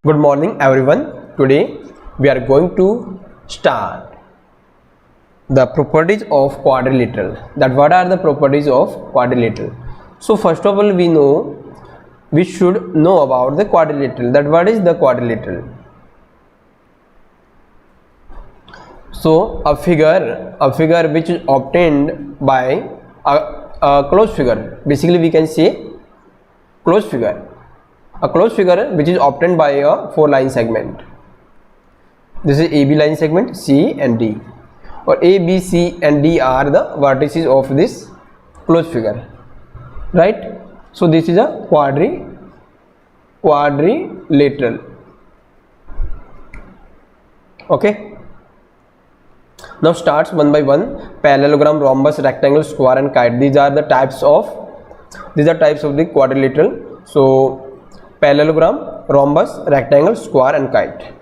Good morning everyone. Today we are going to start the properties of quadrilateral. That what are the properties of quadrilateral? So first of all we should know about the quadrilateral. That what is the quadrilateral? So a figure which is obtained by a closed figure. Basically we can say closed figure. A closed figure which is obtained by a 4-line segment. This is AB line segment, C and D, or A, B, C and D are the vertices of this closed figure, right? So this is a quadrilateral. Okay. Now starts one by one. Parallelogram, rhombus, rectangle, square and kite. These are types of the quadrilateral. So parallelogram, rhombus, rectangle, square and kite.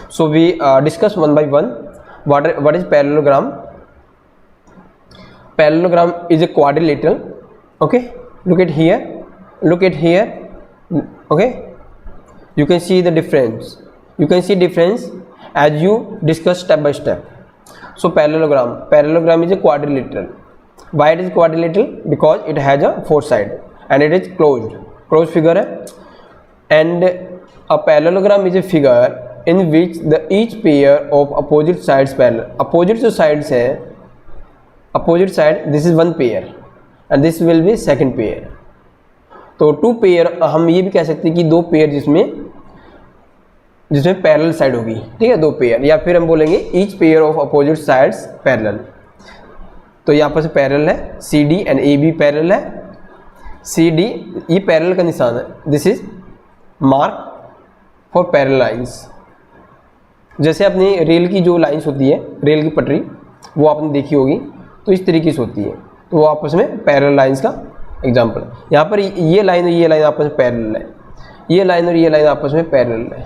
So we discuss one by one. What is parallelogram? Parallelogram is a quadrilateral. Okay, look at here. Okay, you can see the difference. As you discuss step by step. So parallelogram is a quadrilateral. Why it is quadrilateral? Because it has a 4 side and it is closed figure है. And a parallelogram is a figure in which each pair of opposite sides parallel. Opposite side, this is one pair and this will be second pair. तो 2 pair हम ये भी कह सकते हैं कि 2 pair जिसमें पैरेलल साइड होगी, ठीक है, 2 पेयर, या फिर हम बोलेंगे each pair of opposite sides parallel. तो यहाँ पर से पैरेलल है, C D and A B parallel है. सी डी ये पैरेलल का निशान है. This is mark for parallel lines. जैसे अपनी रेल की जो लाइंस होती है, रेल की पटरी, वो आपने देखी होगी, तो इस तरीके से होती है. तो वो आपस में पैरेलल लाइंस का एग्जांपल. यहाँ पर ये लाइन और ये लाइन आपस में पैरेलल है, ये लाइन और ये लाइन आपस में पैरेलल है,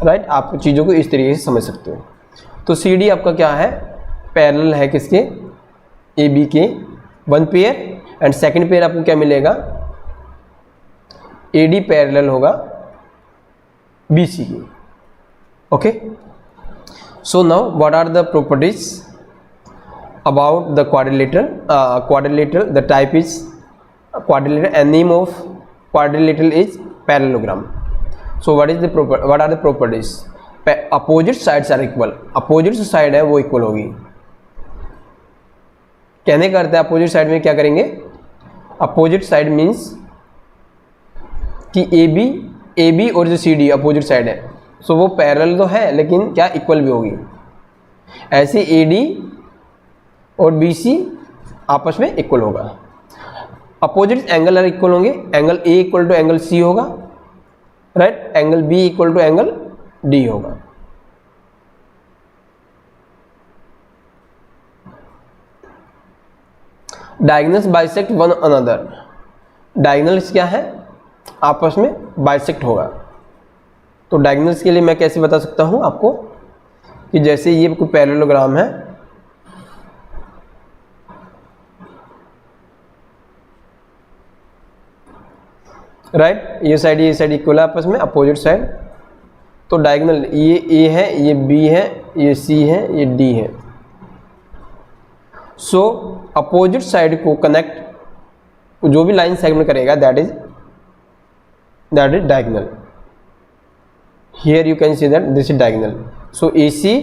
राइट. आप चीज़ों को इस तरीके से समझ सकते हो. तो सी डी आपका क्या है? पैरेलल है किसके? ए बी के 1 पेयर. एंड सेकंड पेयर आपको क्या मिलेगा? ए डी पैरेलल होगा बी सी की. Okay. So now what are the properties about the quadrilateral. The type is quadrilateral and name of quadrilateral is parallelogram. So what are the properties? Opposite sides are equal. Opposite side है वो equal होगी. कहने का अर्थ है opposite side में क्या करेंगे? Opposite side means कि ए बी और जो सी डी अपोजिट साइड है, सो वो पैरेलल तो है लेकिन क्या इक्वल भी होगी. ऐसे ए डी और बी सी आपस में इक्वल होगा. अपोजिट एंगल अगर इक्वल होंगे, angle A equal to angle C होगा, right. Angle B equal to angle D होगा. Diagonals bisect one another. Diagonals क्या है? आपस में बाइसेक्ट होगा. तो डायगोनल्स के लिए मैं कैसे बता सकता हूं आपको कि जैसे ये कोई पैरेललोग्राम है, राइट. ये साइड इक्वल है आपस में, अपोजिट साइड. तो डायगोनल ये ए है, ये बी है, ये सी है, ये डी है. सो अपोजिट साइड को कनेक्ट जो भी लाइन सेगमेंट करेगा that is diagonal. Here you can see that this is diagonal. So A C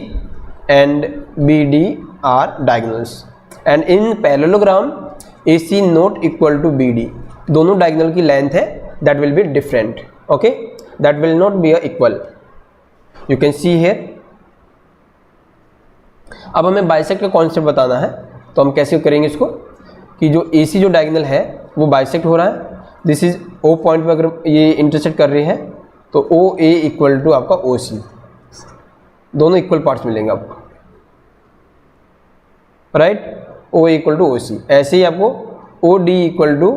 and B D are diagonals. And in parallelogram A C not equal to B D. दोनों diagonal की length है that will be different. Okay, that will not be equal. You can see here. अब हमें bisect का concept बताना है, तो हम कैसे करेंगे इसको कि जो AC जो डायगोनल है वो बाइसेक्ट हो रहा है. दिस इज O पॉइंट पे अगर ये इंटरसेक्ट कर रही है तो OA इक्वल टू आपका OC. दोनों इक्वल पार्ट्स मिलेंगे आपको, right. OA equal to OC. ऐसे ही आपको OD इक्वल टू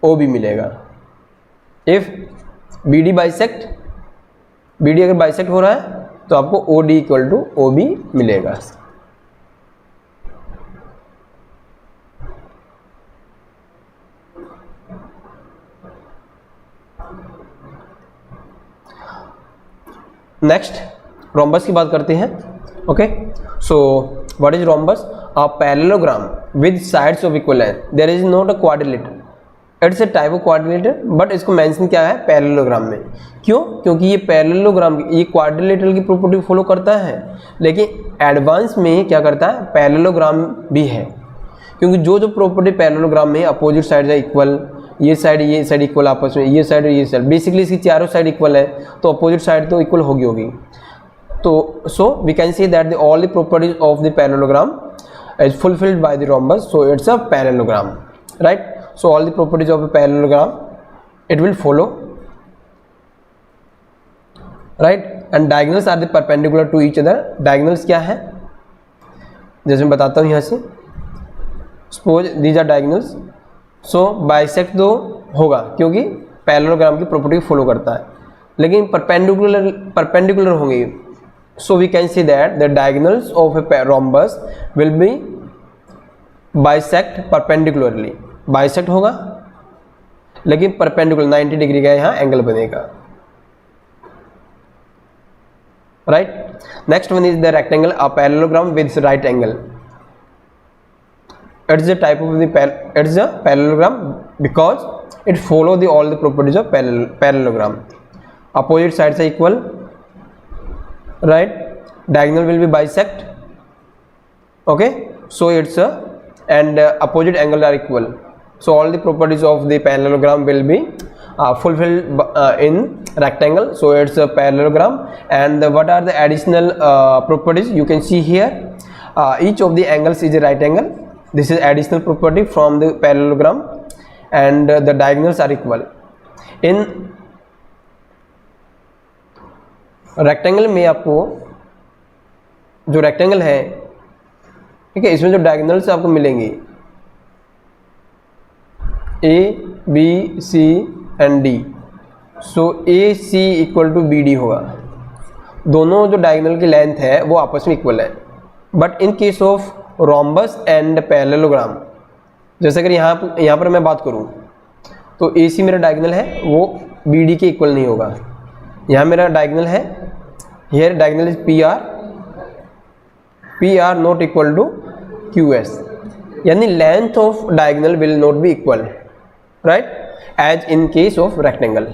OB मिलेगा. इफ BD अगर बाइसेक्ट हो रहा है तो आपको OD इक्वल टू OB मिलेगा. नेक्स्ट रोम्बस की बात करते हैं. Okay, so what is rhombus? A parallelogram with sides of equal length. There is not a quadrilateral. It's a type of quadrilateral, but इसको मेंशन क्या है? पैरेललोग्राम में. क्यों? क्योंकि ये पैरेललोग्राम ये क्वाड्रिलेटरल की प्रॉपर्टी फॉलो करता है, लेकिन एडवांस में क्या करता है? पैरेललोग्राम भी है. क्योंकि जो जो प्रॉपर्टी पैरेललोग्राम में अपोजिट साइड है इक्वल, ये साइड इक्वल आपस में, ये साइड बेसिकली इसकी चारों साइड इक्वल है, तो अपोजिट साइड तो इक्वल होगी. तो so we can see that all the properties of the parallelogram is fulfilled by the rhombus, so it's a parallelogram, right? So all the properties of a parallelogram it will follow, right? And diagonals are the perpendicular to each other. Diagonals क्या है? जैसे मैं बताता हूँ यहाँ से, suppose these are diagonals, so bisect तो होगा क्योंकि पैरेललोग्राम की प्रॉपर्टी फॉलो करता है, लेकिन परपेंडिकुलर होंगे. So we can see that the diagonals of a rhombus will be bisect perpendicularly. Bisect होगा लेकिन परपेंडिकुलर 90 डिग्री का यहाँ एंगल बनेगा. Right. Next one is the rectangle, a parallelogram with right angle. It's a type of it's a parallelogram because it follow all the properties of parallelogram. Opposite sides are equal, right? Diagonal will be bisect. Okay, so it's a and opposite angle are equal, so all the properties of the parallelogram will be fulfilled in rectangle, so it's a parallelogram. And what are the additional properties you can see here? Each of the angles is a right angle. This is additional property from the parallelogram. And the diagonals are equal. In rectangle में आपको जो rectangle है, ठीक है, इसमें जो diagonals आपको मिलेंगी A B C and D, so A C equal to B D होगा. दोनों जो डायगोनल की लेंथ है वो आपस में इक्वल है. But in case of rhombus and parallelogram, जैसे अगर यहाँ पर मैं बात करूँ तो ए सी मेरा डायगोनल है वो बी डी के इक्वल नहीं होगा. यहाँ मेरा डायगोनल है, here diagonal is PR not equal to QS, यानी length of diagonal will not be equal, right, as in case of rectangle.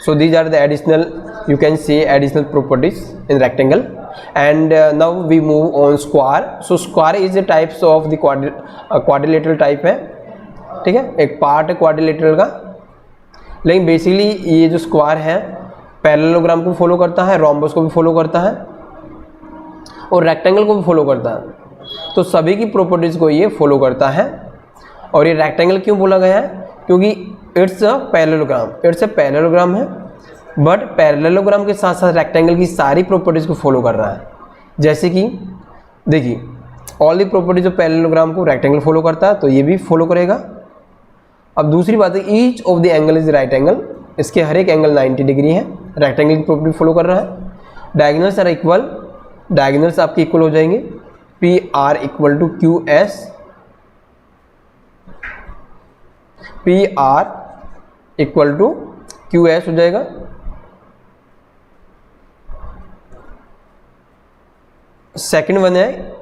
So these are the additional, you can say additional properties in rectangle. And now we move on square. So square is a types of the quadrilateral type है, ठीक है, एक part है quadrilateral का. लेकिन basically ये जो square है पैरेललोग्राम को फॉलो करता है, रोम्बस को भी फॉलो करता है और रेक्टेंगल को भी फॉलो करता है. तो सभी की प्रॉपर्टीज़ को ये फॉलो करता है. और ये रेक्टेंगल क्यों बोला गया है? क्योंकि it's a parallelogram, it's a parallelogram है, बट पैरेललोग्राम के साथ साथ रेक्टेंगल की सारी प्रॉपर्टीज़ को फॉलो कर रहा है. जैसे कि देखिए all the properties of parallelogram को रेक्टेंगल फॉलो करता है, तो ये भी फॉलो करेगा. अब दूसरी बात है, each of the angle is right angle, इसके हर एक एंगल 90 डिग्री है, रेक्टेंगल की प्रॉपर्टी फॉलो कर रहा है. डायगोनल्स आर इक्वल, डायगोनल्स आपके इक्वल हो जाएंगे, P R equal to Q S, P R equal to Q S हो जाएगा. सेकंड वन है,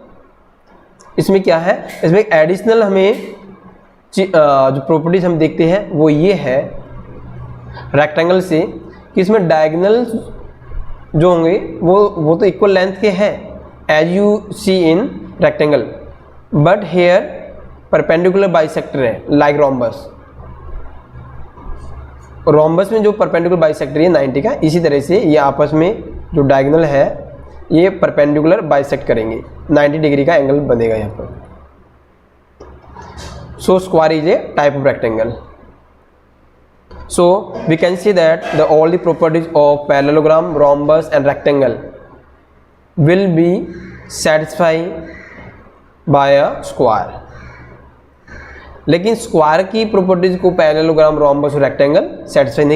इसमें क्या है, इसमें एडिशनल हमें जो प्रॉपर्टीज हम देखते हैं वो ये है रेक्टेंगल से कि इसमें डायगोनल्स जो होंगे वो तो इक्वल लेंथ के हैं as you see in rectangle, but here perpendicular bisector है लाइक रोम्बस. रोम्बस में जो परपेंडिकुलर बाइसेक्टर है 90 का, इसी तरह से ये आपस में जो डायगोनल है ये परपेंडिकुलर बाइसेक्ट करेंगे, 90 डिग्री का एंगल बनेगा यहाँ पर. So square is a type of rectangle. So we can see that all the properties of parallelogram, rhombus and rectangle will be satisfied by a square. लेकिन square की properties को parallelogram, rhombus और rectangle satisfy नहीं